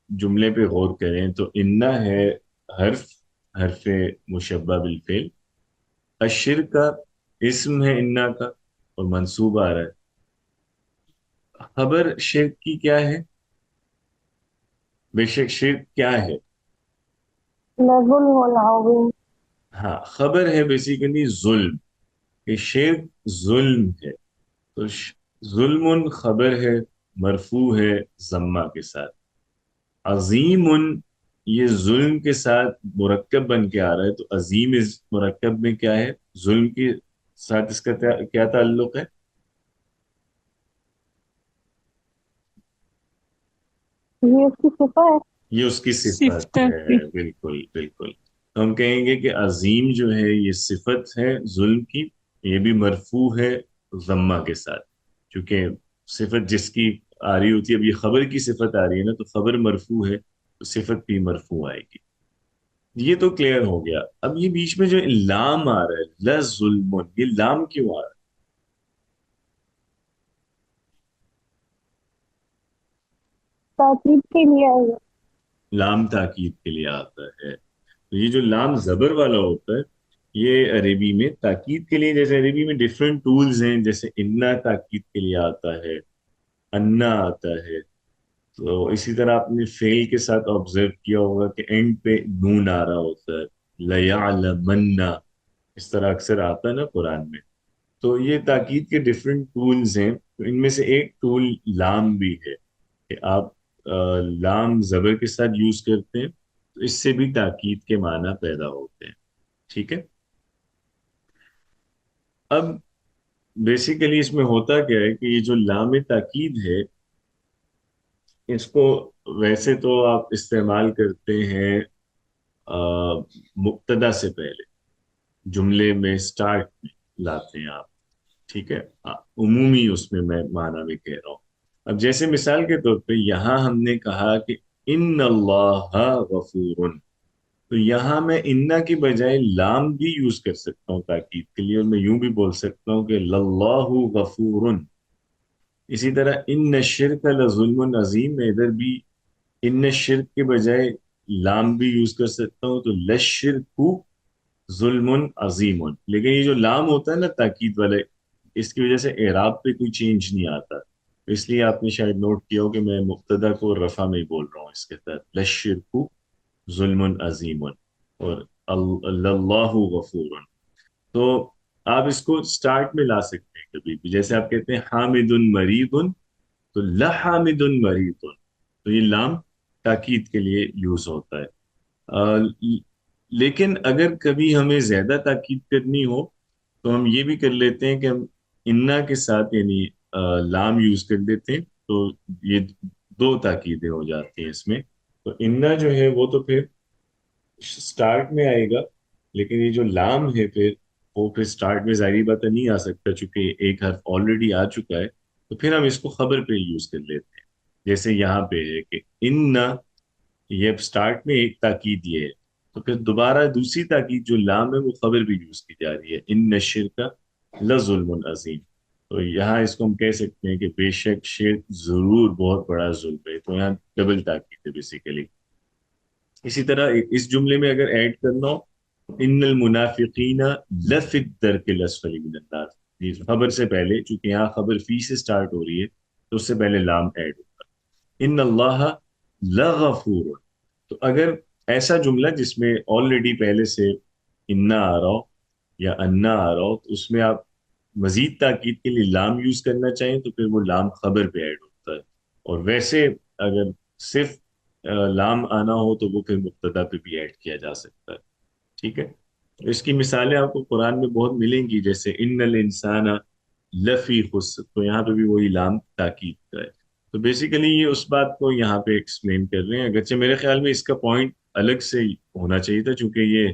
جملے پہ غور کریں تو انا ہے حرف مشبہ بالفعل، الشرک کا اسم ہے انا کا اور منصوب آ رہا ہے، خبر شرک کی کیا ہے؟ بے شک شرک کیا ہے؟ لظلم عظیم. ہاں خبر ہے بیسیکلی ظلم، کہ شرک ظلم ہے، تو ظلم خبر ہے، مرفوع ہے ضمہ کے ساتھ، عظیم یہ ظلم کے ساتھ مرکب بن کے آ رہا ہے، تو عظیم اس مرکب میں کیا ہے؟ ظلم کے ساتھ اس کا کیا تعلق ہے؟ یہ اس کی صفت ہے. یہ اس کی صفت صفت کی. ہے، بالکل بالکل، تو ہم کہیں گے کہ عظیم جو ہے یہ صفت ہے ظلم کی، یہ بھی مرفوع ہے ضمہ کے ساتھ، کیونکہ صفت جس کی آ رہی ہوتی ہے، اب یہ خبر کی صفت آ رہی ہے نا، تو خبر مرفوع ہے تو صفت بھی مرفوع آئے گی۔ یہ تو کلیئر ہو گیا۔ اب یہ بیچ میں جو لام آ رہا ہے لظلم، یہ لام کیوں آ رہا ہے؟ تاکید کے لیے ہے یہ. لام تاکید کے لیے آتا ہے، تو یہ جو لام زبر والا ہوتا ہے یہ عربی میں تاکید کے لیے، جیسے عربی میں ڈفرینٹ ٹولز ہیں، جیسے انا تاکید کے لیے آتا ہے، انا آتا ہے، تو اسی طرح آپ نے فعل کے ساتھ آبزرو کیا ہوگا کہ اینڈ پہ نون آ رہا ہوتا ہے، لیعلمن، اس طرح اکثر آتا ہے نا قرآن میں۔ تو یہ تاکید کے ڈفرینٹ ٹولز ہیں، تو ان میں سے ایک ٹول لام بھی ہے کہ آپ لام زبر کے ساتھ یوز کرتے ہیں تو اس سے بھی تاکید کے معنی پیدا ہوتے ہیں، ٹھیک ہے۔ اب بیسیکلی اس میں ہوتا کیا ہے کہ یہ جو لام تاکید ہے، اس کو ویسے تو آپ استعمال کرتے ہیں مبتدا سے پہلے، جملے میں سٹارٹ میں لاتے ہیں آپ، ٹھیک ہے، عمومی اس میں میں معنی میں کہہ رہا ہوں۔ اب جیسے مثال کے طور پہ یہاں ہم نے کہا کہ ان اللہ غفور، تو یہاں میں انا کی بجائے لام بھی یوز کر سکتا ہوں تاکید کے لیے، اور میں یوں بھی بول سکتا ہوں کہ للہ غفور۔ اسی طرح ان الشرک لظلم عظیم، میں ادھر بھی ان الشرک کے بجائے لام بھی یوز کر سکتا ہوں، تو لشرک ظلم عظیم، لیکن یہ جو لام ہوتا ہے نا تاکید والے، اس کی وجہ سے اعراب پہ کوئی چینج نہیں آتا، اس لیے آپ نے شاید نوٹ کیا ہو کہ میں مبتدا کو رفع میں ہی بول رہا ہوں اس کے تحت، لشرک ظلم عظیم اور اللہ غفور۔ تو آپ اس کو سٹارٹ میں لا سکتے ہیں کبھی بھی، جیسے آپ کہتے ہیں حامد مریض، تو لحامد مریض، تو یہ لام تاکید کے لیے یوز ہوتا ہے۔ لیکن اگر کبھی ہمیں زیادہ تاکید کرنی ہو تو ہم یہ بھی کر لیتے ہیں کہ ہم انا کے ساتھ یعنی لام یوز کر لیتے ہیں، تو یہ دو تاکیدیں ہو جاتی ہیں اس میں۔ تو انا جو ہے وہ تو پھر سٹارٹ میں آئے گا، لیکن یہ جو لام ہے پھر وہ پھر سٹارٹ میں ظاہری بات ہے نہیں آ سکتا، چونکہ ایک حرف آلریڈی آ چکا ہے، تو پھر ہم اس کو خبر پہ یوز کر لیتے ہیں، جیسے یہاں پہ ہے کہ ان، یہ اب سٹارٹ میں ایک تاکید یہ ہے، تو پھر دوبارہ دوسری تاکید جو لام ہے وہ خبر بھی یوز کی جا رہی ہے، ان الشرک لظلم عظیم، تو یہاں اس کو ہم کہہ سکتے ہیں کہ بے شک شرک ضرور بہت بڑا ظلم ہے، تو یہاں ڈبل تاکید ہے بیسیکلی۔ اسی طرح اس جملے میں اگر ایڈ کرنا ہو ان المنافقین لفی الدرک الاسفل من النار، یہ خبر سے پہلے، چونکہ یہاں خبر فی سے سٹارٹ ہو رہی ہے تو اس سے پہلے لام ایڈ ہوگا، ان اللہ لغفور، تو اگر ایسا جملہ جس میں آلریڈی پہلے سے انا آ رہا ہو یا انا آ رہا ہو، تو اس میں آپ مزید تاکید کے لیے لام یوز کرنا چاہیں تو پھر وہ لام خبر پہ ایڈ ہوتا ہے، اور ویسے اگر صرف لام آنا ہو تو وہ پھر مبتدا پہ بھی ایڈ کیا جا سکتا ہے، ٹھیک ہے۔ اس کی مثالیں آپ کو قرآن میں بہت ملیں گی، جیسے ان الانسان لفی خسر، تو یہاں پہ بھی وہی لام تاکید کا ہے۔ تو بیسیکلی یہ اس بات کو یہاں پہ ایکسپلین کر رہے ہیں، اگرچہ میرے خیال میں اس کا پوائنٹ الگ سے ہونا چاہیے تھا، چونکہ یہ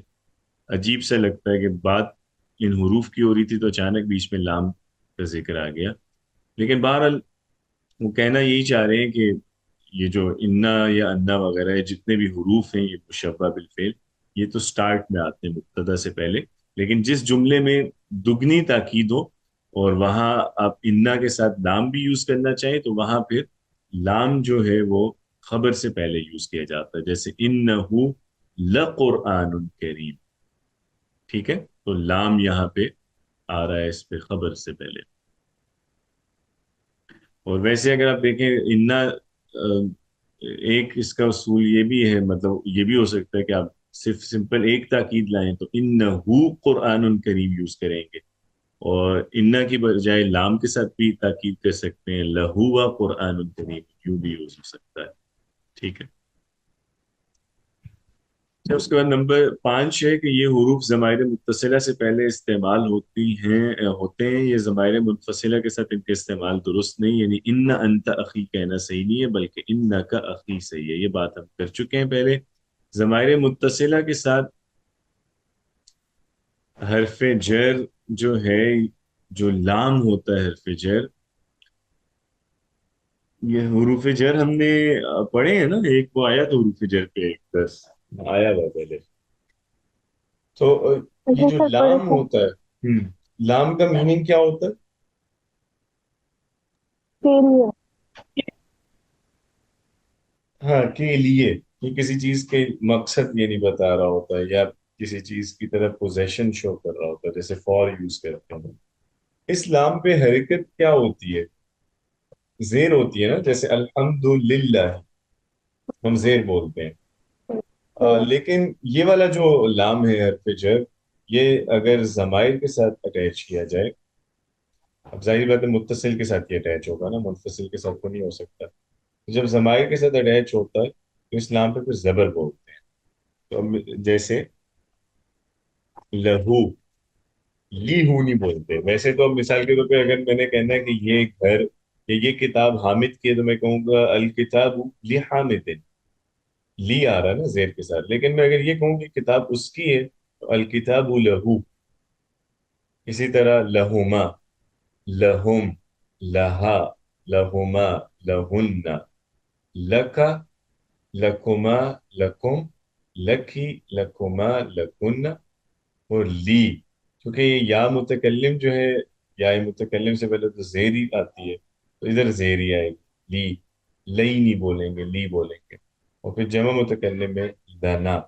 عجیب سا لگتا ہے کہ بات ان حروف کی ہو رہی تھی تو اچانک بیچ میں لام کا ذکر آ گیا. لیکن بہرحال وہ کہنا یہی چاہ رہے ہیں کہ یہ جو انا یا انا وغیرہ ہے، جتنے بھی حروف ہیں یہ مشبہ بالفعل، یہ تو سٹارٹ میں آتے ہیں مبتدا سے پہلے. لیکن جس جملے میں دگنی تاکید ہو اور وہاں آپ انا کے ساتھ لام بھی یوز کرنا چاہیں تو وہاں پھر لام جو ہے وہ خبر سے پہلے یوز کیا جاتا ہے، جیسے انہو لقرآن کریم. ٹھیک ہے، تو لام یہاں پہ آ رہا ہے اس پہ خبر سے پہلے. اور ویسے اگر آپ دیکھیں انا، ایک اس کا اصول یہ بھی ہے، مطلب یہ بھی ہو سکتا ہے کہ آپ صرف سمپل ایک تاکید لائیں تو انہو قرآن کریم یوز کریں گے، اور انا کی بجائے لام کے ساتھ بھی تاکید کر سکتے ہیں، لہو قرآن کریم یوں بھی یوز ہو سکتا ہے. ٹھیک ہے. اس کے بعد نمبر 5 ہے کہ یہ حروف ضمائر متصلہ سے پہلے استعمال ہوتے ہیں. یہ ضمائر منفصلہ کے ساتھ ان کا استعمال درست نہیں، یعنی ان انت اخی کہنا صحیح نہیں ہے بلکہ ان کا اخی صحیح ہے. یہ بات ہم کر چکے ہیں پہلے. ضمائر متصلہ کے ساتھ حرف جر جو ہے، جو لام ہوتا ہے حرف جر، یہ حروف جر ہم نے پڑھے ہیں نا، ایک وہ آیا تو حروف جر پہ ایک دس آیا ہوا پہلے. تو یہ جی جو سر پڑھے لام تھے ہوتا ہے، لام کا میننگ کیا ہوتا ہے؟ کے لیے. ہاں، کے لیے. یہ کسی چیز کے مقصد یہ نہیں بتا رہا ہوتا ہے، یا کسی چیز کی طرف پوزیشن شو کر رہا ہوتا ہے، جیسے فور یوز کرتے ہیں. اس لام پہ حرکت کیا ہوتی ہے؟ زیر ہوتی ہے نا، جیسے الحمدللہ ہم زیر بولتے ہیں. لیکن یہ والا جو لام ہے حرف جر، یہ اگر ضمائر کے ساتھ اٹیچ کیا جائے، اب ظاہر بات ہے متصل کے ساتھ یہ اٹیچ ہوگا نا، منفصل کے ساتھ تو نہیں ہو سکتا. جب ضمائر کے ساتھ اٹیچ ہوتا ہے تو اس لام پہ پھر زبر بولتے ہیں. تو جیسے لہو، لی ہو نہیں بولتے. ویسے تو اب مثال کے طور پہ اگر میں نے کہنا ہے کہ یہ گھر یا یہ کتاب حامد کی ہے تو میں کہوں گا الکتاب لی حامد. لی آ رہا ہے نا زیر کے ساتھ. لیکن میں اگر یہ کہوں کہ کتاب اس کی ہے تو الکتاب لہو. اسی طرح لہما، لہم، لہا، لہما، لہن، لکا، لکما، لکم، لکی، لکما، لکن، اور لی. کیونکہ یہ یا متکلم جو ہے، یا متکلم سے پہلے تو زیر ہی آتی ہے تو ادھر زیر ہی آئے گی. لی، لئی نہیں بولیں گے، لی بولیں گے. اور پھر جمع متکلم میں لنا.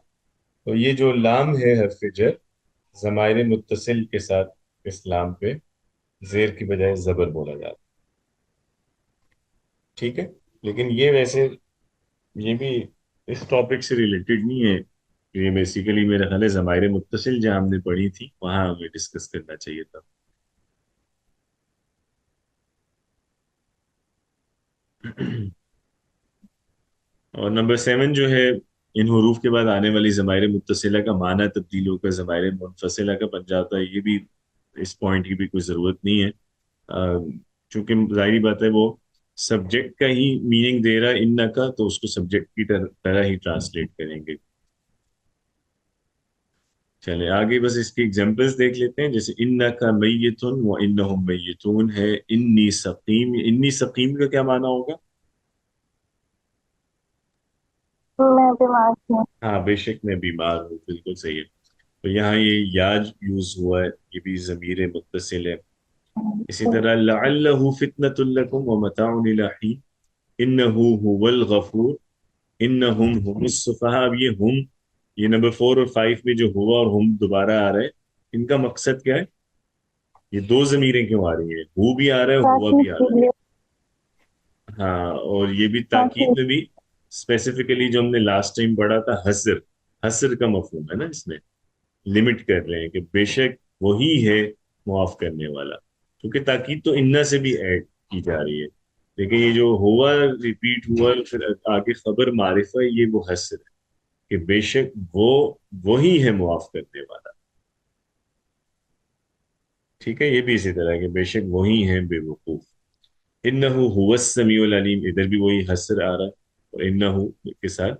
تو یہ جو لام ہے حرف جر، ضمائر متصل کے ساتھ اس لام پہ زیر کی بجائے زبر بولا جاتا ہے. ٹھیک ہے. لیکن یہ ویسے یہ بھی اس ٹاپک سے ریلیٹڈ نہیں ہے. یہ بیسیکلی میرا خیال ہے ضمائر متصل جہاں ہم نے پڑھی تھی وہاں ہمیں ڈسکس کرنا چاہیے تھا. اور نمبر 7 جو ہے، ان حروف کے بعد آنے والی ضمائر متصلہ کا معنی تبدیل ہو کر ضمائر منفصلہ کا بن جاتا ہے. یہ بھی اس پوائنٹ کی بھی کوئی ضرورت نہیں ہے، چونکہ ظاہری بات ہے وہ سبجیکٹ کا ہی میننگ دے رہا ہے ان کا، تو اس کو سبجیکٹ کی طرح ہی ٹرانسلیٹ کریں گے. چلے آگے بس اس کی ایگزامپلس دیکھ لیتے ہیں. جیسے ان کا میتن و انہم میتون ہے. انی سقیم، انی سقیم کا کیا معنی ہوگا؟ میں بیمار تھی. ہاں، بے شک میں بیمار ہوں، بالکل صحیح ہے. تو یہاں یہ یاج یوز ہوا ہے، یہ بھی ضمیر متصل ہے. اسی طرح لعلہ فتنۃ لکم ومتاع الی حین، انہ هو الغفور، انہم هم السفہاء. اب یہ ہم، یہ نمبر 4 اور 5 میں جو ہوا اور ہم دوبارہ آ رہے ہیں، ان کا مقصد کیا ہے؟ یہ دو ضمیریں کیوں آ رہی ہیں؟ ہو بھی آ رہا ہے، ہوا بھی تاکید آ کے رہا لیے. ہے. ہاں، اور یہ بھی تاکید تاکید. میں بھی اسپیسیفکلی جو ہم نے لاسٹ ٹائم پڑھا تھا، حسر، حسر کا مفہوم ہے نا اس میں. لمٹ کر رہے ہیں کہ بے شک وہی ہے معاف کرنے والا، کیونکہ تاکید تو انہ سے بھی ایڈ کی جا رہی ہے. لیکن یہ جو ہوا ریپیٹ ہوا پھر آگے خبر معرفہ، یہ وہ حسر ہے کہ بے شک وہ وہی ہے معاف کرنے والا. ٹھیک ہے. یہ بھی اسی طرح کہ بے شک وہی ہے بے وقوف. انہ هو السمیع العلیم، ادھر بھی وہی حسر آ رہا ہے، اور انہ کے ساتھ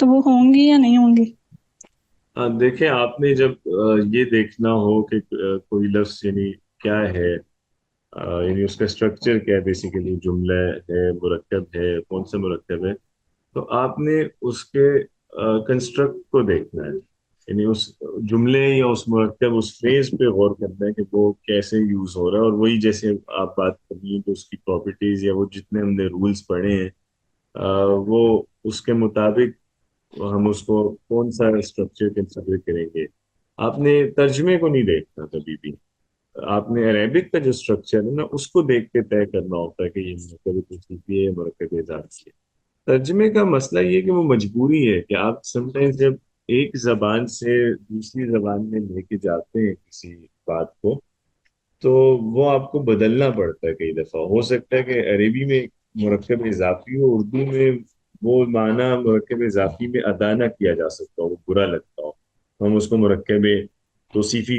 تو وہ ہوں گی یا نہیں ہوں گی؟ دیکھیں آپ نے جب یہ دیکھنا ہو کہ کوئی لفظ یعنی کیا ہے، یعنی اس کا اسٹرکچر کیا ہے، بیسیکلی جملہ ہے، مرکب ہے، کون سا مرکب ہے، تو آپ نے اس کے کنسٹرکٹ کو دیکھنا ہے، یعنی اس جملے یا اس مرکب اس فریز پہ غور کرنا ہے کہ وہ کیسے یوز ہو رہا ہے، اور وہی جیسے آپ بات کر رہی ہیں کہ اس کی پراپرٹیز یا وہ جتنے ہم نے رولز پڑھے ہیں وہ اس کے مطابق ہم اس کو کون سا اسٹرکچر کنسیڈر کریں گے۔ آپ نے ترجمے کو نہیں دیکھنا کبھی بھی، آپ نے عربک کا جو اسٹرکچر ہے نا اس کو دیکھ کے طے کرنا ہوتا ہے کہ یہ مرکب توصیفی ہے، مرکب اضافی ہے۔ ترجمے کا مسئلہ یہ کہ وہ مجبوری ہے کہ آپ سم ٹائمز جب ایک زبان سے دوسری زبان میں لے کے جاتے ہیں کسی بات کو، تو وہ آپ کو بدلنا پڑتا ہے کئی دفعہ۔ ہو سکتا ہے کہ عربی میں مرکب اضافی ہو، اردو میں وہ معنی مرکب اضافی میں ادا نہ کیا جا سکتا ہو، وہ برا لگتا ہو، ہم اس کو مرکب توصیفی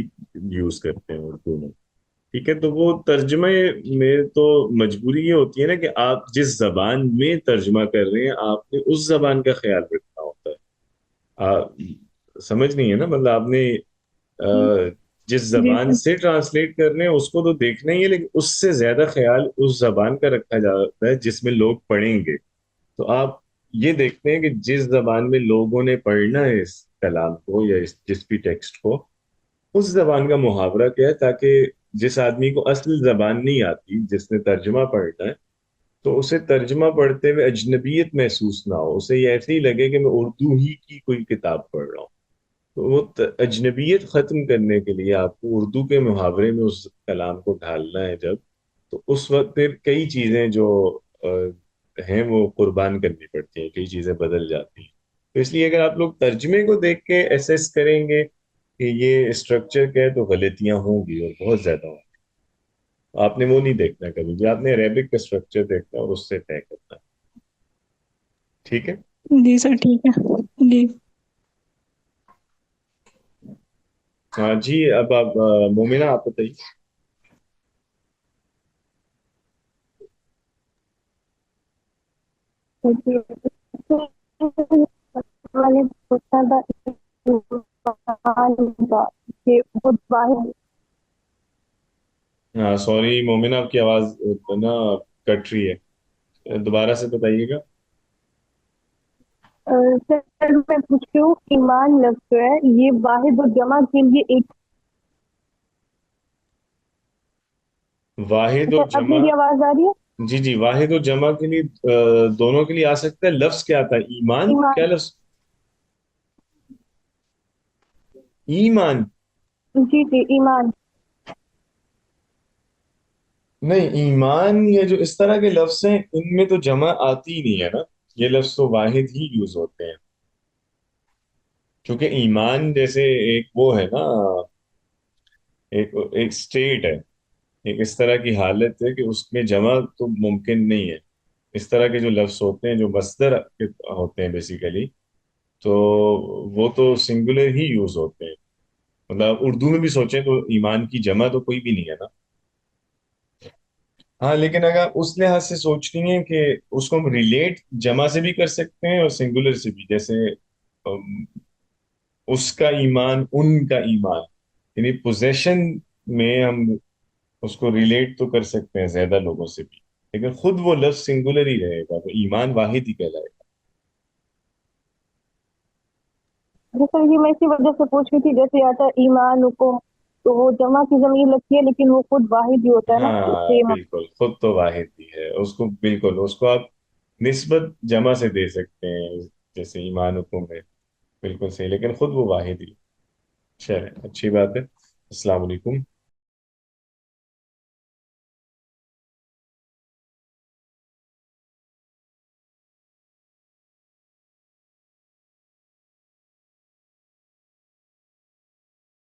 یوز کرتے ہیں اردو میں، ٹھیک ہے؟ تو وہ ترجمے میں تو مجبوری یہ ہوتی ہے نا کہ آپ جس زبان میں ترجمہ کر رہے ہیں آپ نے اس زبان کا خیال رکھنا ہوتا ہے۔ سمجھ نہیں ہے نا، مطلب آپ نے جس جی زبان سر. سے ٹرانسلیٹ کرنے ہیں اس کو تو دیکھنا ہی ہے، لیکن اس سے زیادہ خیال اس زبان کا رکھا جاتا ہے جس میں لوگ پڑھیں گے۔ تو آپ یہ دیکھتے ہیں کہ جس زبان میں لوگوں نے پڑھنا ہے اس کلام کو یا جس بھی ٹیکسٹ کو، اس زبان کا محاورہ کیا ہے، تاکہ جس آدمی کو اصل زبان نہیں آتی، جس نے ترجمہ پڑھنا ہے، تو اسے ترجمہ پڑھتے ہوئے اجنبیت محسوس نہ ہو، اسے یہ ایسے ہی لگے کہ میں اردو ہی کی کوئی کتاب پڑھ رہا ہوں۔ تو وہ اجنبیت ختم کرنے کے لیے آپ کو اردو کے محاورے میں اس کلام کو ڈھالنا ہے جب، تو اس وقت پھر کئی چیزیں جو ہیں وہ قربان کرنی پڑتی ہیں، کئی چیزیں بدل جاتی ہیں۔ تو اس لیے اگر آپ لوگ ترجمے کو دیکھ کے ایسیس کریں گے کہ یہ اسٹرکچر کیا ہے، تو غلطیاں ہوں گی اور بہت زیادہ ہوں گی۔ آپ نے وہ نہیں دیکھنا کبھی بھی، آپ نے عربک کا اسٹرکچر دیکھنا اور اس سے طے کرنا ہے، ٹھیک ہے؟ جی سر ٹھیک ہے. جی ہاں جی، اب آپ مومنہ آپ بتائیے۔ میں نے پوچھا تھا کہ خود واحد ہاں سوری مومنہ، آپ کی آواز نا کٹ رہی ہے، دوبارہ سے بتائیے گا۔ سر میں پوچھ رہی ہوں ایمان لفظ جو ہے یہ واحد و جمع کے لیے ایک واحد و سر اب جمع، میری آواز آ رہی ہے؟ جی جی، واحد و جمع کے لیے دونوں کے لیے آ سکتا ہے۔ لفظ کیا تھا؟ ایمان؟ کیا ایمان لفظ؟ ایمان؟ جی جی ایمان نہیں، ایمان یہ جو اس طرح کے لفظ ہیں ان میں تو جمع آتی ہی نہیں ہے نا، یہ لفظ تو واحد ہی یوز ہوتے ہیں، کیونکہ ایمان جیسے ایک وہ ہے نا، ایک ایک سٹیٹ ہے، ایک اس طرح کی حالت ہے کہ اس میں جمع تو ممکن نہیں ہے۔ اس طرح کے جو لفظ ہوتے ہیں جو مصدر ہوتے ہیں بیسیکلی، تو وہ تو سنگولر ہی یوز ہوتے ہیں۔ مطلب اردو میں بھی سوچیں تو ایمان کی جمع تو کوئی بھی نہیں ہے نا۔ ہاں لیکن اگر اس لحاظ سے سوچ رہی ہیں کہ اس کو ہم ریلیٹ جمع سے بھی کر سکتے ہیں اور سنگولر سے بھی، جیسے ام، اس کا ایمان، ان کا ایمان، یعنی پوزیشن میں ہم اس کو ریلیٹ تو کر سکتے ہیں زیادہ لوگوں سے بھی، لیکن خود وہ لفظ سنگولر ہی رہے گا، تو ایمان واحد ہی کہلائے گا۔ سر یہ میں اسی وجہ سے پوچھ رہی تھی، جیسے آتا ہے ایمان کو تو وہ جمع کی ضمیر لگتی ہے لیکن وہ خود واحد ہی ہوتا ہے نا، تو اس سے ہاں بالکل، خود تو واحد ہی ہے، اس کو بالکل اس کو آپ نسبت جمع سے دے سکتے ہیں، جیسے ایمان حکم ہے، بالکل صحیح، لیکن خود وہ واحد ہی۔ چلیں اچھی بات ہے، السلام علیکم۔